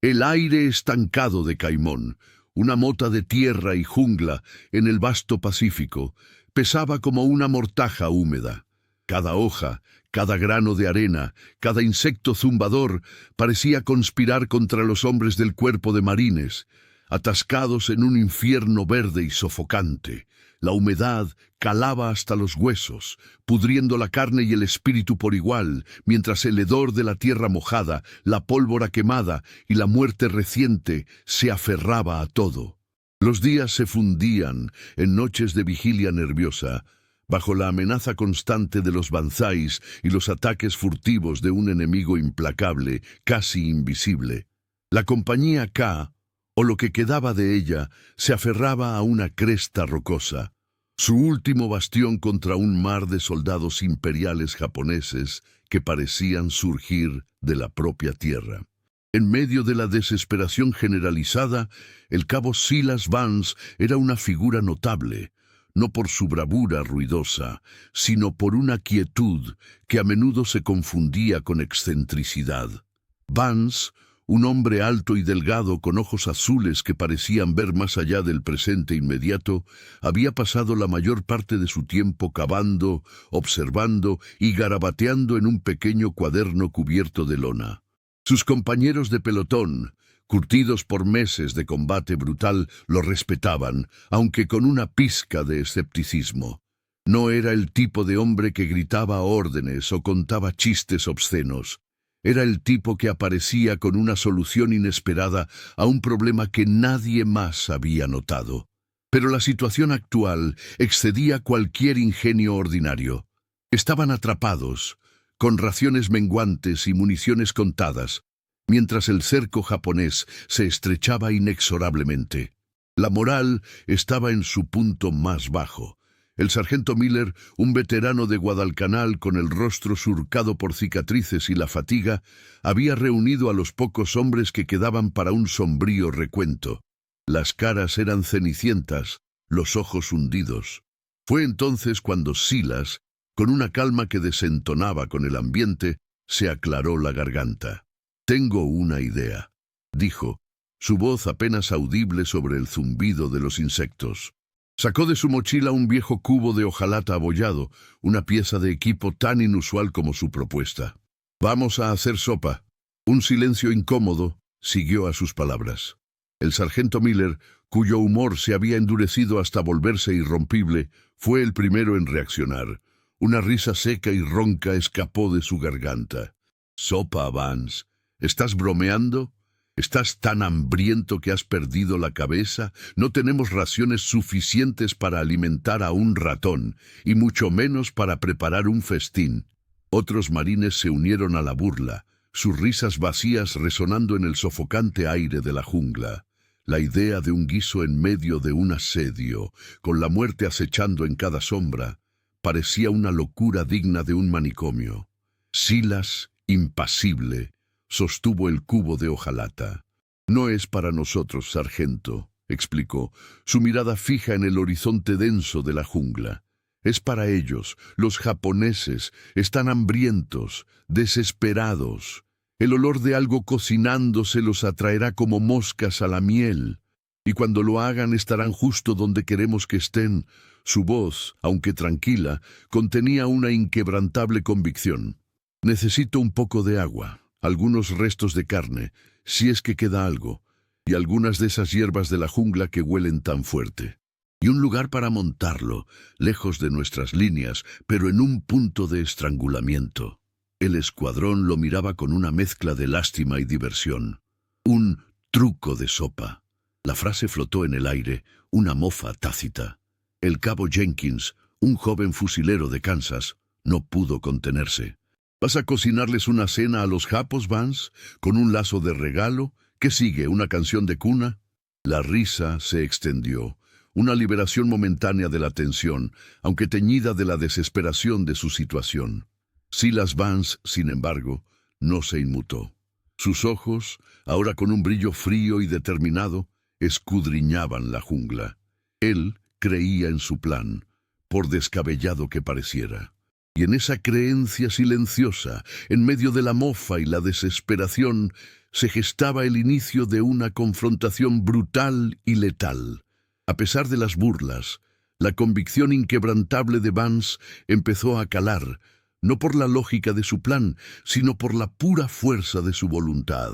El aire estancado de Caimón, una mota de tierra y jungla en el vasto Pacífico, pesaba como una mortaja húmeda. Cada hoja, cada grano de arena, cada insecto zumbador parecía conspirar contra los hombres del cuerpo de marines, atascados en un infierno verde y sofocante. La humedad calaba hasta los huesos, pudriendo la carne y el espíritu por igual, mientras el hedor de la tierra mojada, la pólvora quemada y la muerte reciente se aferraba a todo. Los días se fundían en noches de vigilia nerviosa, bajo la amenaza constante de los banzáis y los ataques furtivos de un enemigo implacable, casi invisible. La compañía K, o lo que quedaba de ella, se aferraba a una cresta rocosa, su último bastión contra un mar de soldados imperiales japoneses que parecían surgir de la propia tierra. En medio de la desesperación generalizada, el cabo Silas Vance era una figura notable, no por su bravura ruidosa, sino por una quietud que a menudo se confundía con excentricidad. Vance, un hombre alto y delgado con ojos azules que parecían ver más allá del presente inmediato, había pasado la mayor parte de su tiempo cavando, observando y garabateando en un pequeño cuaderno cubierto de lona. Sus compañeros de pelotón, curtidos por meses de combate brutal, lo respetaban, aunque con una pizca de escepticismo. No era el tipo de hombre que gritaba órdenes o contaba chistes obscenos. Era el tipo que aparecía con una solución inesperada a un problema que nadie más había notado. Pero la situación actual excedía cualquier ingenio ordinario. Estaban atrapados, con raciones menguantes y municiones contadas, mientras el cerco japonés se estrechaba inexorablemente. La moral estaba en su punto más bajo. El sargento Miller, un veterano de Guadalcanal con el rostro surcado por cicatrices y la fatiga, había reunido a los pocos hombres que quedaban para un sombrío recuento. Las caras eran cenicientas, los ojos hundidos. Fue entonces cuando Silas, con una calma que desentonaba con el ambiente, se aclaró la garganta. «Tengo una idea», dijo, su voz apenas audible sobre el zumbido de los insectos. Sacó de su mochila un viejo cubo de hojalata abollado, una pieza de equipo tan inusual como su propuesta. «Vamos a hacer sopa». Un silencio incómodo siguió a sus palabras. El sargento Miller, cuyo humor se había endurecido hasta volverse irrompible, fue el primero en reaccionar. Una risa seca y ronca escapó de su garganta. «¿Sopa, Vance? ¿Estás bromeando? ¿Estás tan hambriento que has perdido la cabeza? No tenemos raciones suficientes para alimentar a un ratón, y mucho menos para preparar un festín». Otros marines se unieron a la burla, sus risas vacías resonando en el sofocante aire de la jungla. La idea de un guiso en medio de un asedio, con la muerte acechando en cada sombra, parecía una locura digna de un manicomio. Silas, impasible, sostuvo el cubo de hojalata. «No es para nosotros, sargento», explicó, su mirada fija en el horizonte denso de la jungla. «Es para ellos, los japoneses, están hambrientos, desesperados. El olor de algo cocinándose los atraerá como moscas a la miel. Y cuando lo hagan estarán justo donde queremos que estén». Su voz, aunque tranquila, contenía una inquebrantable convicción. «Necesito un poco de agua, algunos restos de carne, si es que queda algo, y algunas de esas hierbas de la jungla que huelen tan fuerte. Y un lugar para montarlo, lejos de nuestras líneas, pero en un punto de estrangulamiento». El escuadrón lo miraba con una mezcla de lástima y diversión. «Un truco de sopa». La frase flotó en el aire, una mofa tácita. El cabo Jenkins, un joven fusilero de Kansas, no pudo contenerse. «¿Vas a cocinarles una cena a los japos, Vance? ¿Con un lazo de regalo? ¿Qué sigue, una canción de cuna?» La risa se extendió, una liberación momentánea de la tensión, aunque teñida de la desesperación de su situación. Silas Vance, sin embargo, no se inmutó. Sus ojos, ahora con un brillo frío y determinado, escudriñaban la jungla. Él creía en su plan, por descabellado que pareciera. Y en esa creencia silenciosa, en medio de la mofa y la desesperación, se gestaba el inicio de una confrontación brutal y letal. A pesar de las burlas, la convicción inquebrantable de Vance empezó a calar, no por la lógica de su plan, sino por la pura fuerza de su voluntad.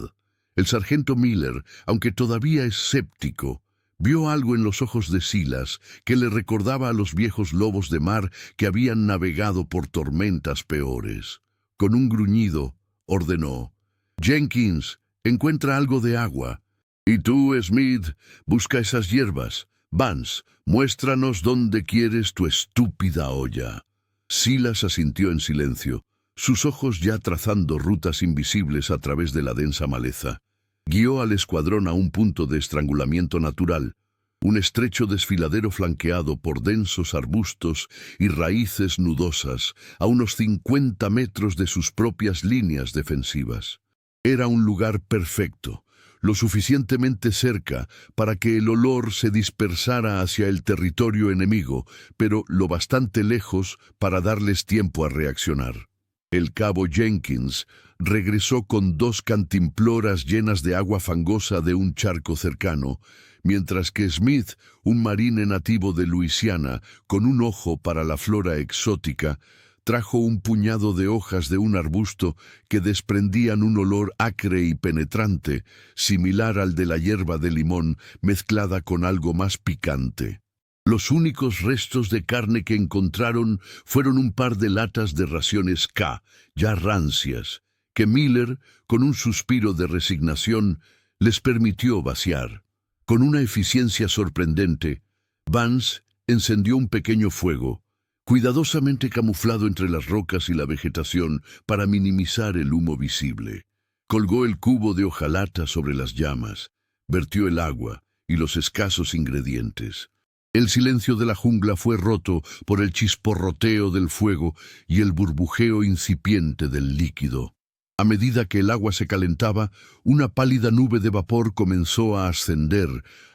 El sargento Miller, aunque todavía escéptico, vio algo en los ojos de Silas que le recordaba a los viejos lobos de mar que habían navegado por tormentas peores. Con un gruñido, ordenó: «Jenkins, encuentra algo de agua. Y tú, Smith, busca esas hierbas. Vance, muéstranos dónde quieres tu estúpida olla». Silas asintió en silencio, sus ojos ya trazando rutas invisibles a través de la densa maleza. Guió al escuadrón a un punto de estrangulamiento natural, un estrecho desfiladero flanqueado por densos arbustos y raíces nudosas, a unos 50 metros de sus propias líneas defensivas. Era un lugar perfecto, lo suficientemente cerca para que el olor se dispersara hacia el territorio enemigo, pero lo bastante lejos para darles tiempo a reaccionar. El cabo Jenkins regresó con 2 cantimploras llenas de agua fangosa de un charco cercano, mientras que Smith, un marine nativo de Luisiana, con un ojo para la flora exótica, trajo un puñado de hojas de un arbusto que desprendían un olor acre y penetrante, similar al de la hierba de limón mezclada con algo más picante. Los únicos restos de carne que encontraron fueron un par de latas de raciones K, ya rancias, que Miller, con un suspiro de resignación, les permitió vaciar. Con una eficiencia sorprendente, Vance encendió un pequeño fuego, cuidadosamente camuflado entre las rocas y la vegetación para minimizar el humo visible. Colgó el cubo de hojalata sobre las llamas, vertió el agua y los escasos ingredientes. El silencio de la jungla fue roto por el chisporroteo del fuego y el burbujeo incipiente del líquido. A medida que el agua se calentaba, una pálida nube de vapor comenzó a ascender,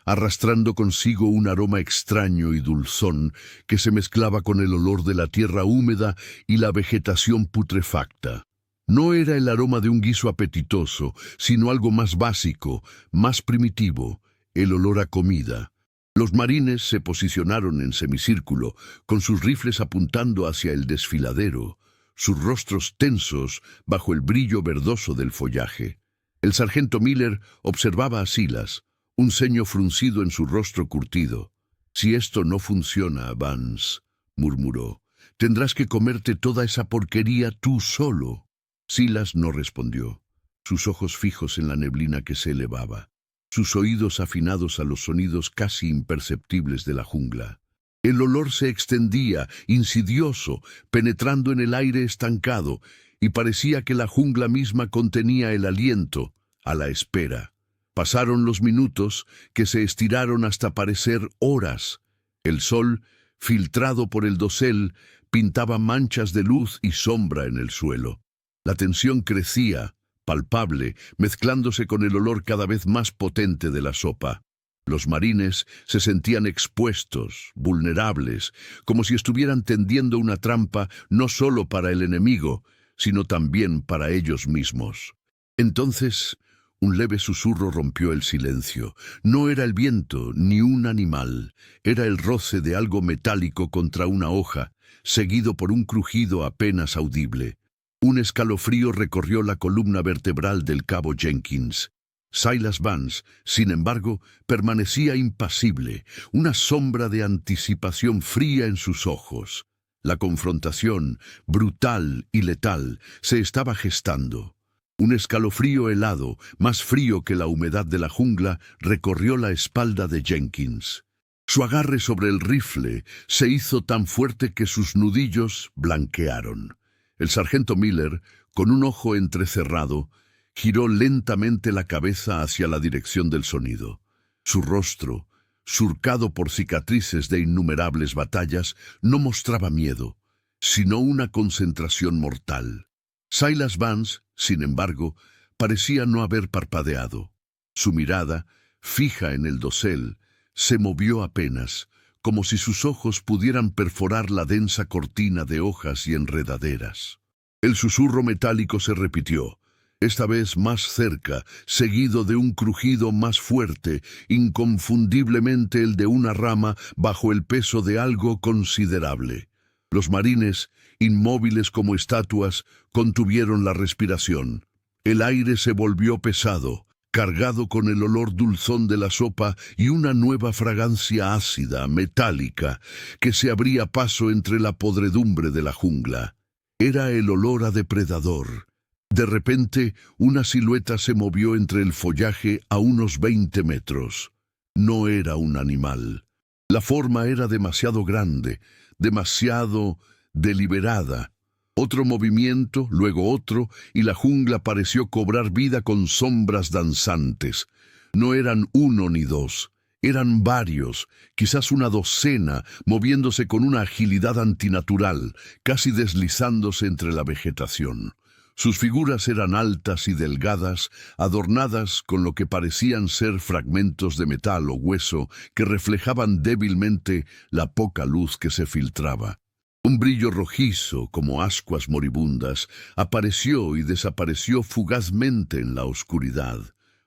arrastrando consigo un aroma extraño y dulzón que se mezclaba con el olor de la tierra húmeda y la vegetación putrefacta. No era el aroma de un guiso apetitoso, sino algo más básico, más primitivo, el olor a comida. Los marines se posicionaron en semicírculo, con sus rifles apuntando hacia el desfiladero, sus rostros tensos bajo el brillo verdoso del follaje. El sargento Miller observaba a Silas, un ceño fruncido en su rostro curtido. «Si esto no funciona, Vance», murmuró, «tendrás que comerte toda esa porquería tú solo». Silas no respondió, sus ojos fijos en la neblina que se elevaba, sus oídos afinados a los sonidos casi imperceptibles de la jungla. El olor se extendía, insidioso, penetrando en el aire estancado, y parecía que la jungla misma contenía el aliento, a la espera. Pasaron los minutos, que se estiraron hasta parecer horas. El sol, filtrado por el dosel, pintaba manchas de luz y sombra en el suelo. La tensión crecía, palpable, mezclándose con el olor cada vez más potente de la sopa. Los marines se sentían expuestos, vulnerables, como si estuvieran tendiendo una trampa no solo para el enemigo, sino también para ellos mismos. Entonces, un leve susurro rompió el silencio. No era el viento, ni un animal. Era el roce de algo metálico contra una hoja, seguido por un crujido apenas audible. Un escalofrío recorrió la columna vertebral del cabo Jenkins. Silas Vance, sin embargo, permanecía impasible, una sombra de anticipación fría en sus ojos. La confrontación, brutal y letal, se estaba gestando. Un escalofrío helado, más frío que la humedad de la jungla, recorrió la espalda de Jenkins. Su agarre sobre el rifle se hizo tan fuerte que sus nudillos blanquearon. El sargento Miller, con un ojo entrecerrado, giró lentamente la cabeza hacia la dirección del sonido. Su rostro, surcado por cicatrices de innumerables batallas, no mostraba miedo, sino una concentración mortal. Silas Vance, sin embargo, parecía no haber parpadeado. Su mirada, fija en el dosel, se movió apenas, como si sus ojos pudieran perforar la densa cortina de hojas y enredaderas. El susurro metálico se repitió. esta vez más cerca, seguido de un crujido más fuerte, inconfundiblemente el de una rama bajo el peso de algo considerable. Los marines, inmóviles como estatuas, contuvieron la respiración. El aire se volvió pesado, cargado con el olor dulzón de la sopa y una nueva fragancia ácida, metálica, que se abría paso entre la podredumbre de la jungla. Era el olor a depredador. De repente, una silueta se movió entre el follaje a unos 20 metros. No era un animal. La forma era demasiado grande, demasiado deliberada. Otro movimiento, luego otro, y la jungla pareció cobrar vida con sombras danzantes. No eran uno ni dos, eran varios, quizás una docena, moviéndose con una agilidad antinatural, casi deslizándose entre la vegetación. Sus figuras eran altas y delgadas, adornadas con lo que parecían ser fragmentos de metal o hueso que reflejaban débilmente la poca luz que se filtraba. Un brillo rojizo, como ascuas moribundas, apareció y desapareció fugazmente en la oscuridad.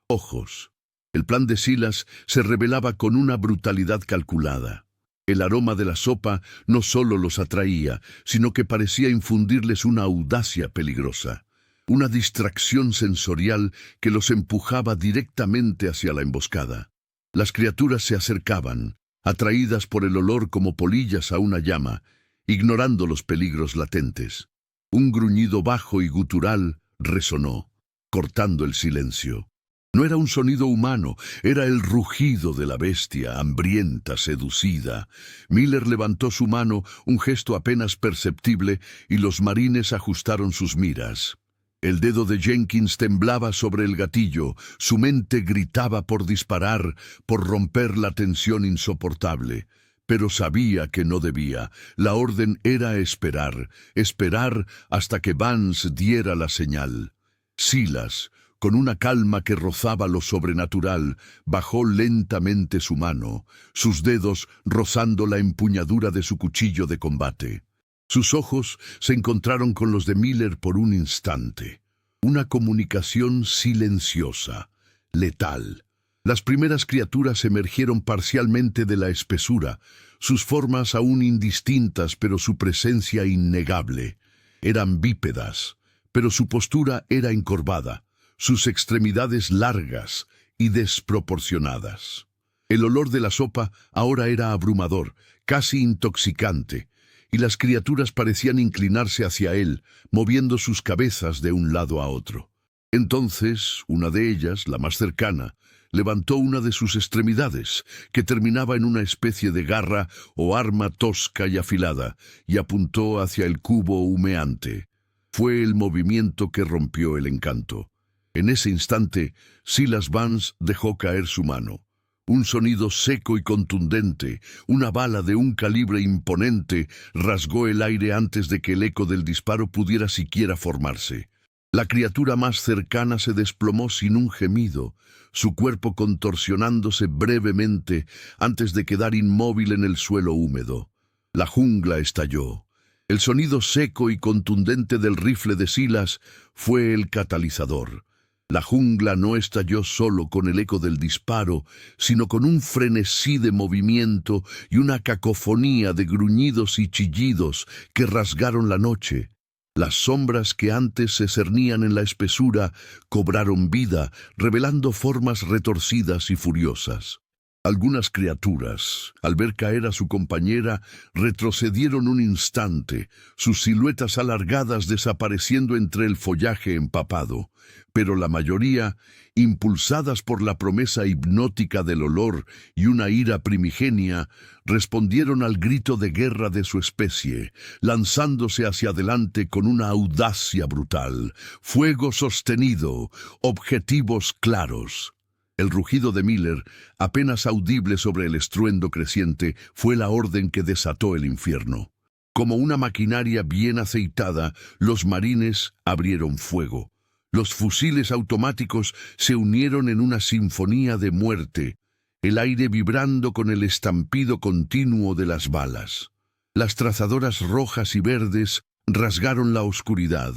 Ojos. El plan de Silas se revelaba con una brutalidad calculada. El aroma de la sopa no solo los atraía, sino que parecía infundirles una audacia peligrosa, una distracción sensorial que los empujaba directamente hacia la emboscada. Las criaturas se acercaban, atraídas por el olor como polillas a una llama, ignorando los peligros latentes. Un gruñido bajo y gutural resonó, cortando el silencio. No era un sonido humano, era el rugido de la bestia, hambrienta, seducida. Miller levantó su mano, un gesto apenas perceptible, y los marines ajustaron sus miras. El dedo de Jenkins temblaba sobre el gatillo, su mente gritaba por disparar, por romper la tensión insoportable. Pero sabía que no debía. La orden era esperar, esperar hasta que Vance diera la señal. Silas, con una calma que rozaba lo sobrenatural, bajó lentamente su mano, sus dedos rozando la empuñadura de su cuchillo de combate. Sus ojos se encontraron con los de Miller por un instante. Una comunicación silenciosa, letal. Las primeras criaturas emergieron parcialmente de la espesura, sus formas aún indistintas, pero su presencia innegable. Eran bípedas, pero su postura era encorvada, sus extremidades largas y desproporcionadas. El olor de la sopa ahora era abrumador, casi intoxicante, y las criaturas parecían inclinarse hacia él, moviendo sus cabezas de un lado a otro. Entonces, una de ellas, la más cercana, levantó una de sus extremidades, que terminaba en una especie de garra o arma tosca y afilada, y apuntó hacia el cubo humeante. Fue el movimiento que rompió el encanto. En ese instante, Silas Vance dejó caer su mano. Un sonido seco y contundente, una bala de un calibre imponente, rasgó el aire antes de que el eco del disparo pudiera siquiera formarse. La criatura más cercana se desplomó sin un gemido, su cuerpo contorsionándose brevemente antes de quedar inmóvil en el suelo húmedo. La jungla estalló. El sonido seco y contundente del rifle de Silas fue el catalizador. La jungla no estalló solo con el eco del disparo, sino con un frenesí de movimiento y una cacofonía de gruñidos y chillidos que rasgaron la noche. Las sombras que antes se cernían en la espesura cobraron vida, revelando formas retorcidas y furiosas. Algunas criaturas, al ver caer a su compañera, retrocedieron un instante, sus siluetas alargadas desapareciendo entre el follaje empapado, pero la mayoría, impulsadas por la promesa hipnótica del olor y una ira primigenia, respondieron al grito de guerra de su especie, lanzándose hacia adelante con una audacia brutal, fuego sostenido, objetivos claros. El rugido de Miller, apenas audible sobre el estruendo creciente, fue la orden que desató el infierno. Como una maquinaria bien aceitada, los marines abrieron fuego. Los fusiles automáticos se unieron en una sinfonía de muerte, el aire vibrando con el estampido continuo de las balas. Las trazadoras rojas y verdes rasgaron la oscuridad.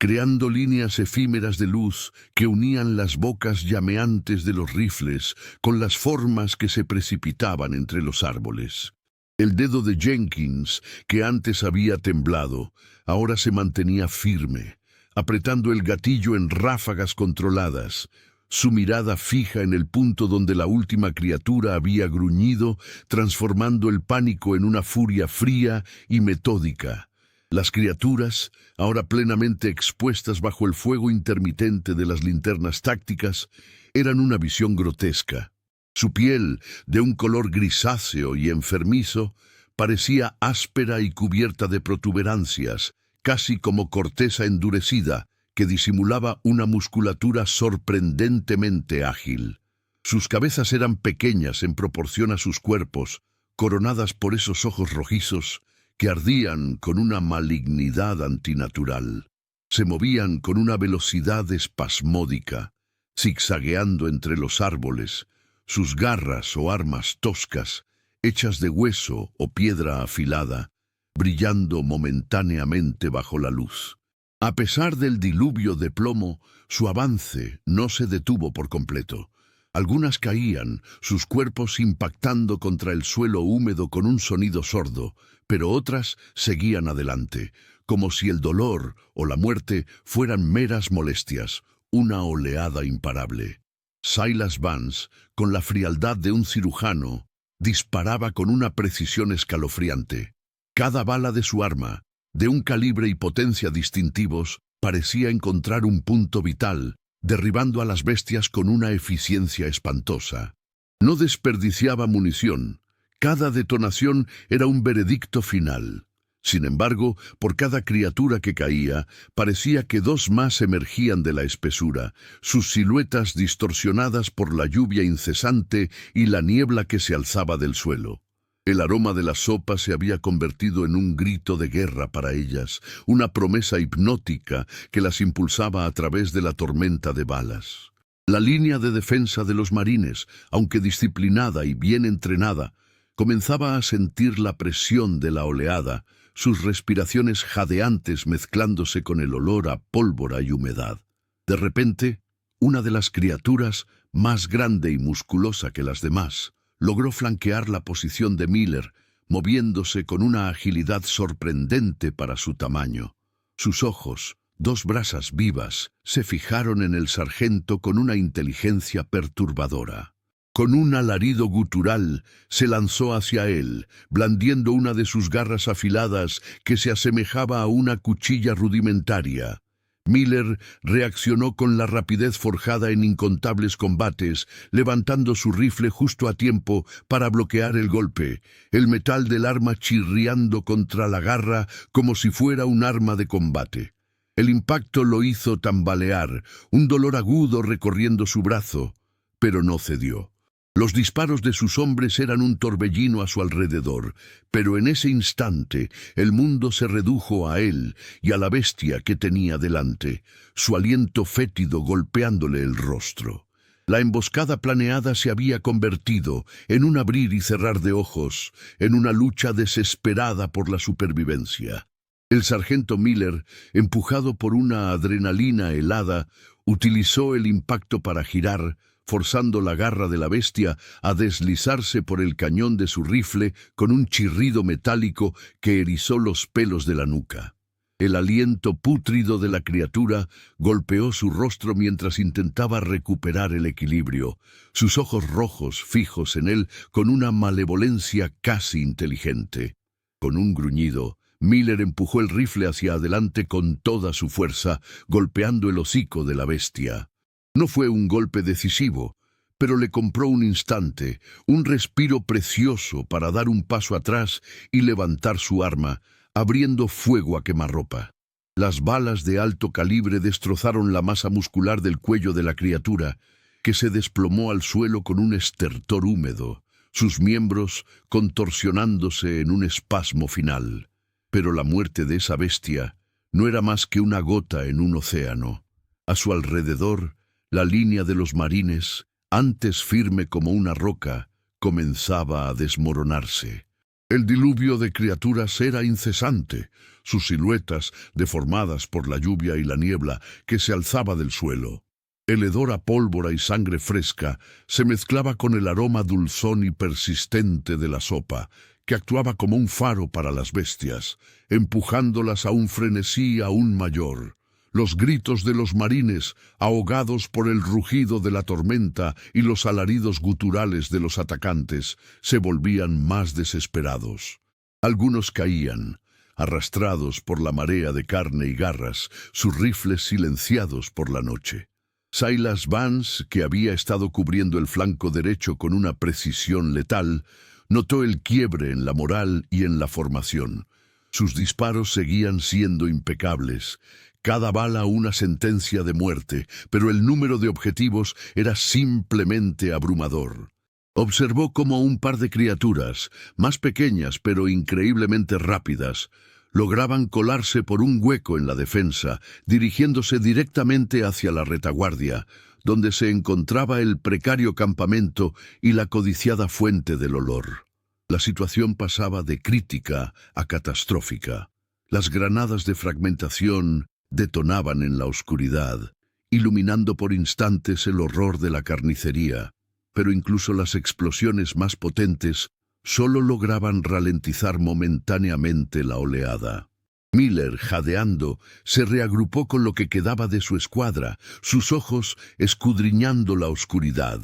creando líneas efímeras de luz que unían las bocas llameantes de los rifles con las formas que se precipitaban entre los árboles. El dedo de Jenkins, que antes había temblado, ahora se mantenía firme, apretando el gatillo en ráfagas controladas, su mirada fija en el punto donde la última criatura había gruñido, transformando el pánico en una furia fría y metódica. Las criaturas, ahora plenamente expuestas bajo el fuego intermitente de las linternas tácticas, eran una visión grotesca. Su piel, de un color grisáceo y enfermizo, parecía áspera y cubierta de protuberancias, casi como corteza endurecida, que disimulaba una musculatura sorprendentemente ágil. Sus cabezas eran pequeñas en proporción a sus cuerpos, coronadas por esos ojos rojizos que ardían con una malignidad antinatural. Se movían con una velocidad espasmódica, zigzagueando entre los árboles, sus garras o armas toscas, hechas de hueso o piedra afilada, brillando momentáneamente bajo la luz. A pesar del diluvio de plomo, su avance no se detuvo por completo. Algunas caían, sus cuerpos impactando contra el suelo húmedo con un sonido sordo, pero otras seguían adelante, como si el dolor o la muerte fueran meras molestias, una oleada imparable. Silas Vance, con la frialdad de un cirujano, disparaba con una precisión escalofriante. Cada bala de su arma, de un calibre y potencia distintivos, parecía encontrar un punto vital, derribando a las bestias con una eficiencia espantosa. No desperdiciaba munición. Cada detonación era un veredicto final. Sin embargo, por cada criatura que caía, parecía que dos más emergían de la espesura, sus siluetas distorsionadas por la lluvia incesante y la niebla que se alzaba del suelo. El aroma de la sopa se había convertido en un grito de guerra para ellas, una promesa hipnótica que las impulsaba a través de la tormenta de balas. La línea de defensa de los marines, aunque disciplinada y bien entrenada, comenzaba a sentir la presión de la oleada, sus respiraciones jadeantes mezclándose con el olor a pólvora y humedad. De repente, una de las criaturas, más grande y musculosa que las demás, logró flanquear la posición de Miller, moviéndose con una agilidad sorprendente para su tamaño. Sus ojos, dos brasas vivas, se fijaron en el sargento con una inteligencia perturbadora. Con un alarido gutural, se lanzó hacia él, blandiendo una de sus garras afiladas que se asemejaba a una cuchilla rudimentaria. Miller reaccionó con la rapidez forjada en incontables combates, levantando su rifle justo a tiempo para bloquear el golpe, el metal del arma chirriando contra la garra como si fuera un arma de combate. El impacto lo hizo tambalear, un dolor agudo recorriendo su brazo, pero no cedió. Los disparos de sus hombres eran un torbellino a su alrededor, pero en ese instante el mundo se redujo a él y a la bestia que tenía delante, su aliento fétido golpeándole el rostro. La emboscada planeada se había convertido en un abrir y cerrar de ojos, en una lucha desesperada por la supervivencia. El sargento Miller, empujado por una adrenalina helada, utilizó el impacto para girar, forzando la garra de la bestia a deslizarse por el cañón de su rifle con un chirrido metálico que erizó los pelos de la nuca. El aliento pútrido de la criatura golpeó su rostro mientras intentaba recuperar el equilibrio, sus ojos rojos fijos en él con una malevolencia casi inteligente. Con un gruñido, Miller empujó el rifle hacia adelante con toda su fuerza, golpeando el hocico de la bestia. No fue un golpe decisivo, pero le compró un instante, un respiro precioso para dar un paso atrás y levantar su arma, abriendo fuego a quemarropa. Las balas de alto calibre destrozaron la masa muscular del cuello de la criatura, que se desplomó al suelo con un estertor húmedo, sus miembros contorsionándose en un espasmo final. Pero la muerte de esa bestia no era más que una gota en un océano. A su alrededor, la línea de los marines, antes firme como una roca, comenzaba a desmoronarse. El diluvio de criaturas era incesante, sus siluetas deformadas por la lluvia y la niebla que se alzaba del suelo. El hedor a pólvora y sangre fresca se mezclaba con el aroma dulzón y persistente de la sopa, que actuaba como un faro para las bestias, empujándolas a un frenesí aún mayor. Los gritos de los marines, ahogados por el rugido de la tormenta y los alaridos guturales de los atacantes, se volvían más desesperados. Algunos caían, arrastrados por la marea de carne y garras, sus rifles silenciados por la noche. Silas Vance, que había estado cubriendo el flanco derecho con una precisión letal, notó el quiebre en la moral y en la formación. Sus disparos seguían siendo impecables, cada bala una sentencia de muerte, pero el número de objetivos era simplemente abrumador. Observó cómo un par de criaturas, más pequeñas pero increíblemente rápidas, lograban colarse por un hueco en la defensa, dirigiéndose directamente hacia la retaguardia, donde se encontraba el precario campamento y la codiciada fuente del olor. La situación pasaba de crítica a catastrófica. Las granadas de fragmentación detonaban en la oscuridad, iluminando por instantes el horror de la carnicería, pero incluso las explosiones más potentes solo lograban ralentizar momentáneamente la oleada. Miller, jadeando, se reagrupó con lo que quedaba de su escuadra, sus ojos escudriñando la oscuridad.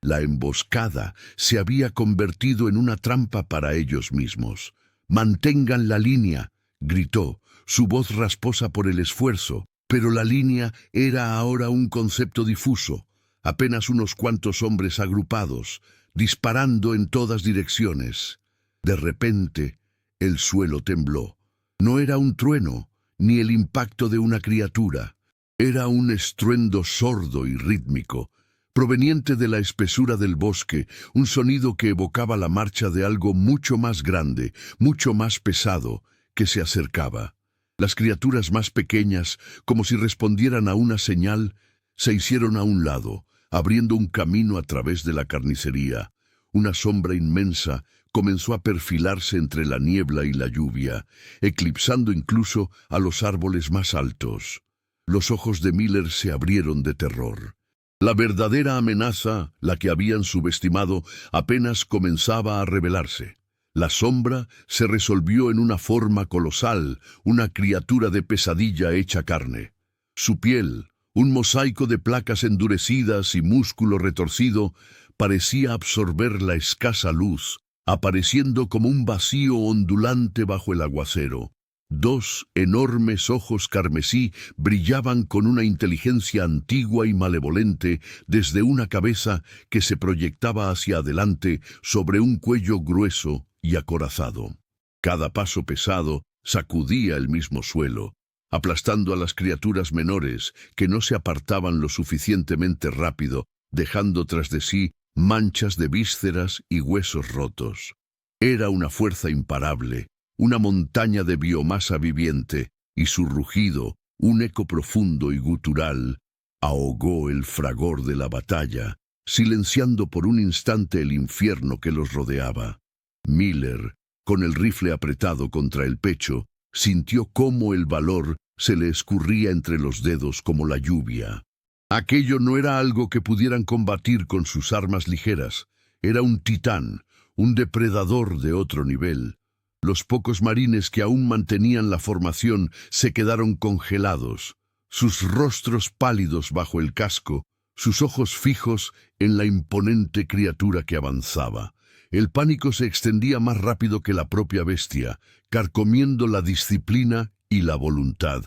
La emboscada se había convertido en una trampa para ellos mismos. «Mantengan la línea», gritó, su voz rasposa por el esfuerzo, pero la línea era ahora un concepto difuso, apenas unos cuantos hombres agrupados, disparando en todas direcciones. De repente, el suelo tembló. No era un trueno, ni el impacto de una criatura. Era un estruendo sordo y rítmico, proveniente de la espesura del bosque, un sonido que evocaba la marcha de algo mucho más grande, mucho más pesado, que se acercaba. Las criaturas más pequeñas, como si respondieran a una señal, se hicieron a un lado, abriendo un camino a través de la carnicería. Una sombra inmensa comenzó a perfilarse entre la niebla y la lluvia, eclipsando incluso a los árboles más altos. Los ojos de Miller se abrieron de terror. La verdadera amenaza, la que habían subestimado, apenas comenzaba a revelarse. La sombra se resolvió en una forma colosal, una criatura de pesadilla hecha carne. Su piel, un mosaico de placas endurecidas y músculo retorcido, parecía absorber la escasa luz, apareciendo como un vacío ondulante bajo el aguacero. Dos enormes ojos carmesí brillaban con una inteligencia antigua y malevolente desde una cabeza que se proyectaba hacia adelante sobre un cuello grueso y acorazado. Cada paso pesado sacudía el mismo suelo, aplastando a las criaturas menores que no se apartaban lo suficientemente rápido, dejando tras de sí manchas de vísceras y huesos rotos. Era una fuerza imparable, una montaña de biomasa viviente, y su rugido, un eco profundo y gutural, ahogó el fragor de la batalla, silenciando por un instante el infierno que los rodeaba. Miller, con el rifle apretado contra el pecho, sintió cómo el valor se le escurría entre los dedos como la lluvia. Aquello no era algo que pudieran combatir con sus armas ligeras. Era un titán, un depredador de otro nivel. Los pocos marines que aún mantenían la formación se quedaron congelados, sus rostros pálidos bajo el casco, sus ojos fijos en la imponente criatura que avanzaba. El pánico se extendía más rápido que la propia bestia, carcomiendo la disciplina y la voluntad.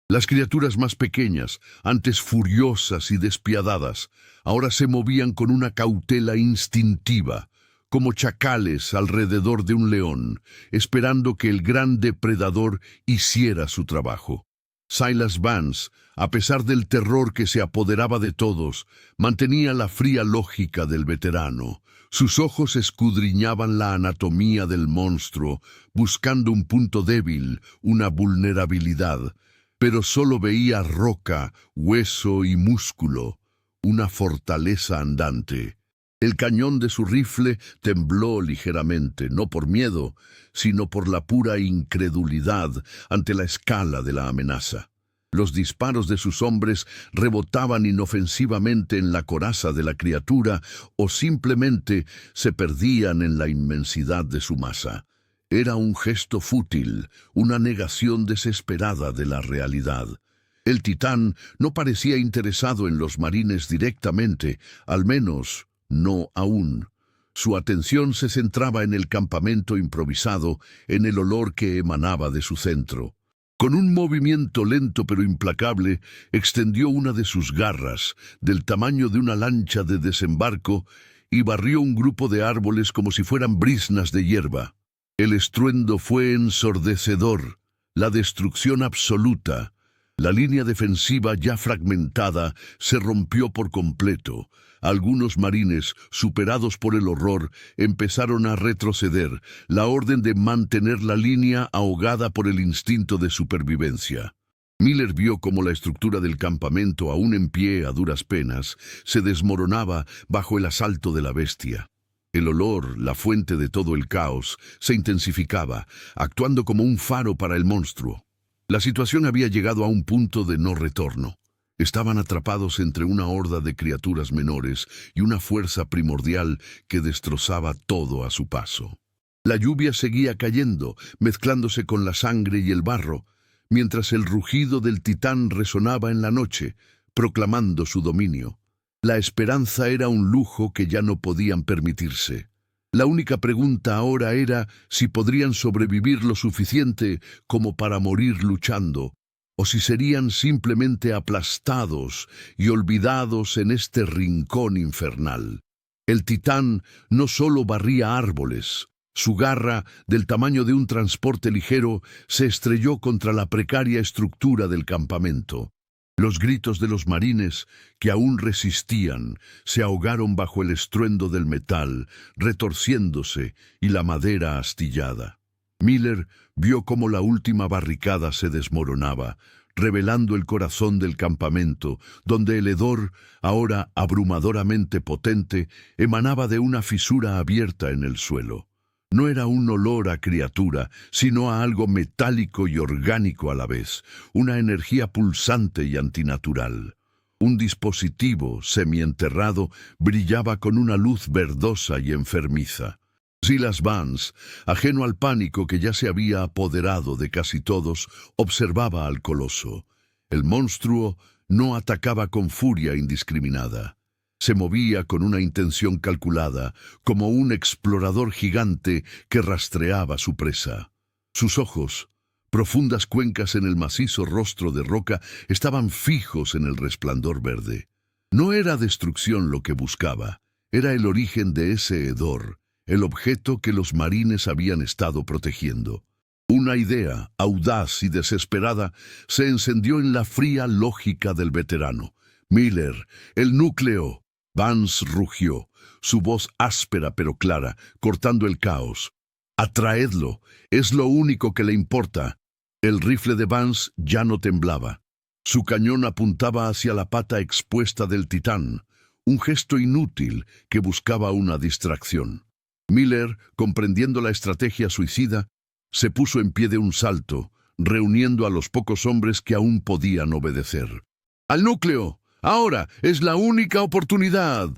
Las criaturas más pequeñas, antes furiosas y despiadadas, ahora se movían con una cautela instintiva, como chacales alrededor de un león, esperando que el gran depredador hiciera su trabajo. Silas Vance, a pesar del terror que se apoderaba de todos, mantenía la fría lógica del veterano. Sus ojos escudriñaban la anatomía del monstruo, buscando un punto débil, una vulnerabilidad, pero solo veía roca, hueso y músculo, una fortaleza andante. El cañón de su rifle tembló ligeramente, no por miedo, sino por la pura incredulidad ante la escala de la amenaza. Los disparos de sus hombres rebotaban inofensivamente en la coraza de la criatura o simplemente se perdían en la inmensidad de su masa. Era un gesto fútil, una negación desesperada de la realidad. El titán no parecía interesado en los marines directamente, al menos no aún. Su atención se centraba en el campamento improvisado, en el olor que emanaba de su centro. Con un movimiento lento pero implacable, extendió una de sus garras, del tamaño de una lancha de desembarco, y barrió un grupo de árboles como si fueran briznas de hierba. El estruendo fue ensordecedor, la destrucción absoluta. La línea defensiva ya fragmentada se rompió por completo. Algunos marines, superados por el horror, empezaron a retroceder, la orden de mantener la línea ahogada por el instinto de supervivencia. Miller vio cómo la estructura del campamento, aún en pie a duras penas, se desmoronaba bajo el asalto de la bestia. El olor, la fuente de todo el caos, se intensificaba, actuando como un faro para el monstruo. La situación había llegado a un punto de no retorno. Estaban atrapados entre una horda de criaturas menores y una fuerza primordial que destrozaba todo a su paso. La lluvia seguía cayendo, mezclándose con la sangre y el barro, mientras el rugido del titán resonaba en la noche, proclamando su dominio. La esperanza era un lujo que ya no podían permitirse. La única pregunta ahora era si podrían sobrevivir lo suficiente como para morir luchando, o si serían simplemente aplastados y olvidados en este rincón infernal. El titán no solo barría árboles. Su garra, del tamaño de un transporte ligero, se estrelló contra la precaria estructura del campamento. Los gritos de los marines, que aún resistían, se ahogaron bajo el estruendo del metal, retorciéndose y la madera astillada. Miller vio cómo la última barricada se desmoronaba, revelando el corazón del campamento, donde el hedor, ahora abrumadoramente potente, emanaba de una fisura abierta en el suelo. No era un olor a criatura, sino a algo metálico y orgánico a la vez, una energía pulsante y antinatural. Un dispositivo semienterrado brillaba con una luz verdosa y enfermiza. Silas Vance, ajeno al pánico que ya se había apoderado de casi todos, observaba al coloso. El monstruo no atacaba con furia indiscriminada. Se movía con una intención calculada, como un explorador gigante que rastreaba su presa. Sus ojos, profundas cuencas en el macizo rostro de roca, estaban fijos en el resplandor verde. No era destrucción lo que buscaba, era el origen de ese hedor, el objeto que los marines habían estado protegiendo. Una idea, audaz y desesperada, se encendió en la fría lógica del veterano. Miller, el núcleo. Vance rugió, su voz áspera pero clara, cortando el caos. «Atraedlo, es lo único que le importa». El rifle de Vance ya no temblaba. Su cañón apuntaba hacia la pata expuesta del titán, un gesto inútil que buscaba una distracción. Miller, comprendiendo la estrategia suicida, se puso en pie de un salto, reuniendo a los pocos hombres que aún podían obedecer. «¡Al núcleo! ¡Ahora es la única oportunidad!».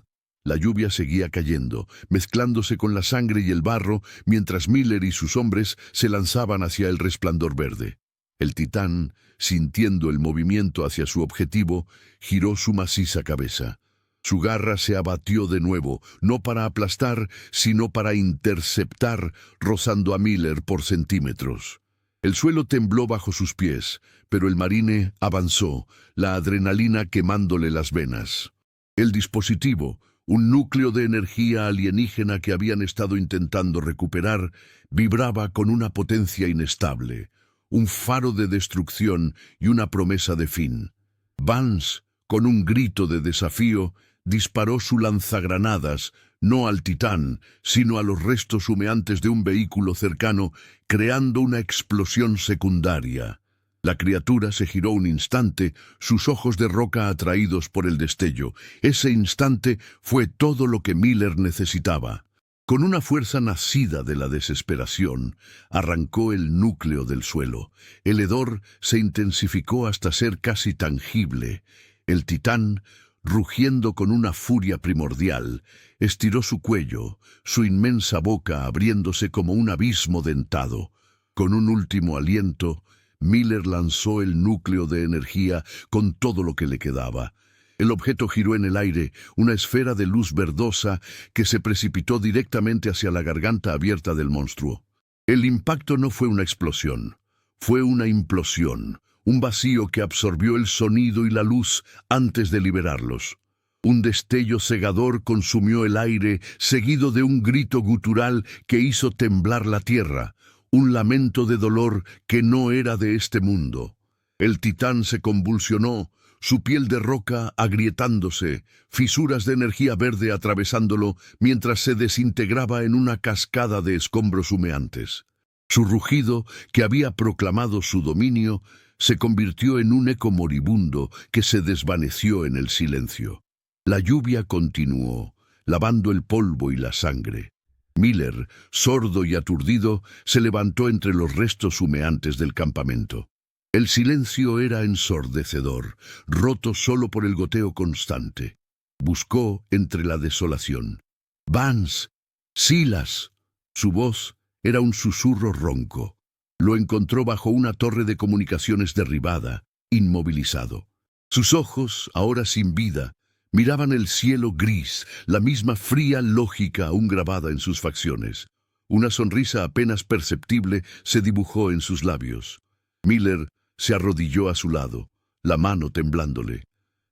La lluvia seguía cayendo, mezclándose con la sangre y el barro, mientras Miller y sus hombres se lanzaban hacia el resplandor verde. El titán, sintiendo el movimiento hacia su objetivo, giró su maciza cabeza. Su garra se abatió de nuevo, no para aplastar, sino para interceptar, rozando a Miller por centímetros. El suelo tembló bajo sus pies, pero el marine avanzó, la adrenalina quemándole las venas. El dispositivo, un núcleo de energía alienígena que habían estado intentando recuperar, vibraba con una potencia inestable, un faro de destrucción y una promesa de fin. Vance, con un grito de desafío, disparó su lanzagranadas, no al titán, sino a los restos humeantes de un vehículo cercano, creando una explosión secundaria. La criatura se giró un instante, sus ojos de roca atraídos por el destello. Ese instante fue todo lo que Miller necesitaba. Con una fuerza nacida de la desesperación, arrancó el núcleo del suelo. El hedor se intensificó hasta ser casi tangible. El titán, rugiendo con una furia primordial, estiró su cuello, su inmensa boca abriéndose como un abismo dentado. Con un último aliento, Miller lanzó el núcleo de energía con todo lo que le quedaba. El objeto giró en el aire, una esfera de luz verdosa que se precipitó directamente hacia la garganta abierta del monstruo. El impacto no fue una explosión, fue una implosión, un vacío que absorbió el sonido y la luz antes de liberarlos. Un destello cegador consumió el aire, seguido de un grito gutural que hizo temblar la tierra, un lamento de dolor que no era de este mundo. El titán se convulsionó, su piel de roca agrietándose, fisuras de energía verde atravesándolo mientras se desintegraba en una cascada de escombros humeantes. Su rugido, que había proclamado su dominio, se convirtió en un eco moribundo que se desvaneció en el silencio. La lluvia continuó, lavando el polvo y la sangre. Miller, sordo y aturdido, se levantó entre los restos humeantes del campamento. El silencio era ensordecedor, roto solo por el goteo constante. Buscó entre la desolación. «Vance, Silas». Su voz era un susurro ronco. Lo encontró bajo una torre de comunicaciones derribada, inmovilizado. Sus ojos, ahora sin vida, miraban el cielo gris, la misma fría lógica aún grabada en sus facciones. Una sonrisa apenas perceptible se dibujó en sus labios. Miller se arrodilló a su lado, la mano temblándole.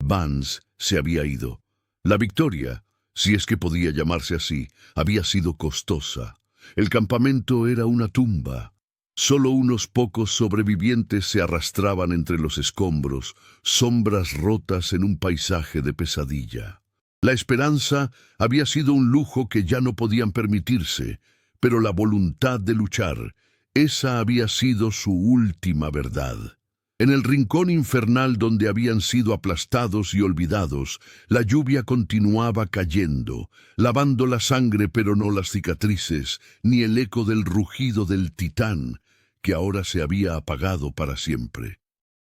Vance se había ido. La victoria, si es que podía llamarse así, había sido costosa. El campamento era una tumba. Solo unos pocos sobrevivientes se arrastraban entre los escombros, sombras rotas en un paisaje de pesadilla. La esperanza había sido un lujo que ya no podían permitirse, pero la voluntad de luchar, esa había sido su última verdad. En el rincón infernal donde habían sido aplastados y olvidados, la lluvia continuaba cayendo, lavando la sangre pero no las cicatrices, ni el eco del rugido del titán, que ahora se había apagado para siempre.